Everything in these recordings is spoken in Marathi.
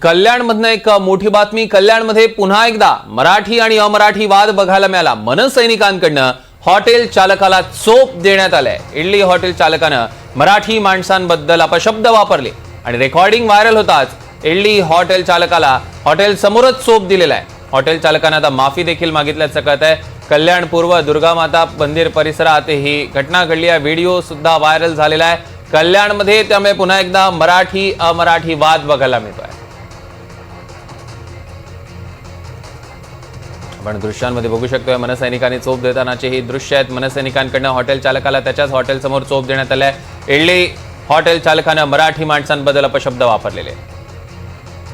कल्याणमधनं एक मोठी बातमी। कल्याणमध्ये पुन्हा एकदा मराठी आणि अमराठी वाद बघायला मिळाला। मनसैनिकांकडनं हॉटेल चालकाला चोप देण्यात आलाय। इडली हॉटेल चालकानं मराठी माणसांबद्दल अपशब्द वापरले आणि रेकॉर्डिंग व्हायरल होताच इडली हॉटेल चालकाला हॉटेल समोरच चोप दिलेला आहे। हॉटेल चालकानं आता माफी देखील मागितल्याचं कळत आहे। कल्याण पूर्व दुर्गामाता मंदिर परिसरात ही घटना घडली आहे। व्हिडिओ सुद्धा व्हायरल झालेला आहे कल्याणमध्ये। त्यामुळे पुन्हा एकदा मराठी अमराठी वाद बघायला मिळतोय। आपण दृश्यांमध्ये बघू शकतोय मनसैनिकांनी चोप देतानाचे ही दृश्य आहेत। मनसैनिकांकडनं हॉटेल चालकाला त्याच्याच हॉटेल समोर चोप देण्यात आलाय। इडली हॉटेल चालकानं मराठी माणसांबद्दल अपशब्द वापरलेले।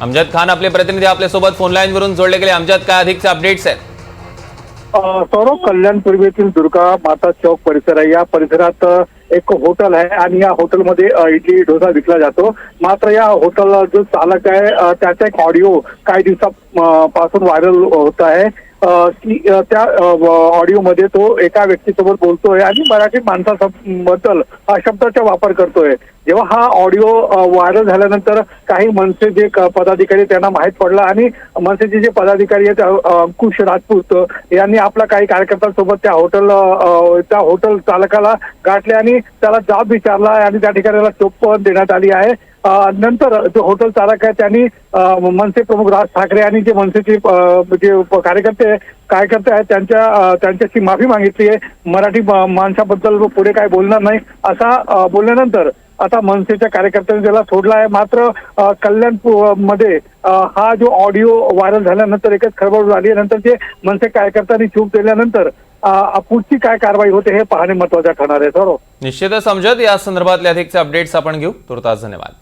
अमजद खान आपले प्रतिनिधी आपल्या सोबत फोन लाईन वरून जोडले गेले। अमजद, काय अधिकचे अपडेट्स आहेत? सौरभ, कल्याण पूर्वेतील दुर्गा माता चौक परिसर आहे। या परिसरात एक हॉटेल आहे आणि या हॉटेलमध्ये इडली डोसा विकला जातो। मात्र या हॉटेलला जो चालक आहे त्याचा एक ऑडिओ काही दिवसापासून व्हायरल होत आहे की त्या ऑडिओमध्ये तो एका व्यक्तीसोबत बोलतोय आणि मराठी माणसाबद्दल शब्दाचा वापर करतोय। जेव्हा हा ऑडिओ व्हायरल झाल्यानंतर काही मनसे जे पदाधिकारी त्यांना माहीत पडलं आणि मनसेचे जे पदाधिकारी आहेत अंकुश राजपूत यांनी आपल्या काही कार्यकर्त्यांसोबत त्या हॉटेल चालकाला गाठले आणि त्याला जाब विचारला आणि त्या ठिकाणी चोप देण्यात आली आहे। नंतर जो हॉटेल चालक आहे त्यांनी मनसे प्रमुख राज ठाकरे आणि जे मनसेचे जे कार्यकर्ते आहेत त्यांच्याशी माफी मागितली आहे। मराठी माणसाबद्दल पुढे काय बोलणार नाही असा बोलल्यानंतर आता मनसेच्या कार्यकर्त्यांनी त्याला सोडला आहे। मात्र कल्याण मध्ये हा जो ऑडिओ व्हायरल झाल्यानंतर एकच खळबळ झाली। नंतर जे मनसे कार्यकर्त्यांनी चूप दिल्यानंतर पुढची काय कारवाई होते हे पाहणे महत्त्वाचे ठरणार आहे। सर, निश्चितच अमजद, या संदर्भातले अधिकचे अपडेट्स आपण घेऊ। तुर्तास धन्यवाद।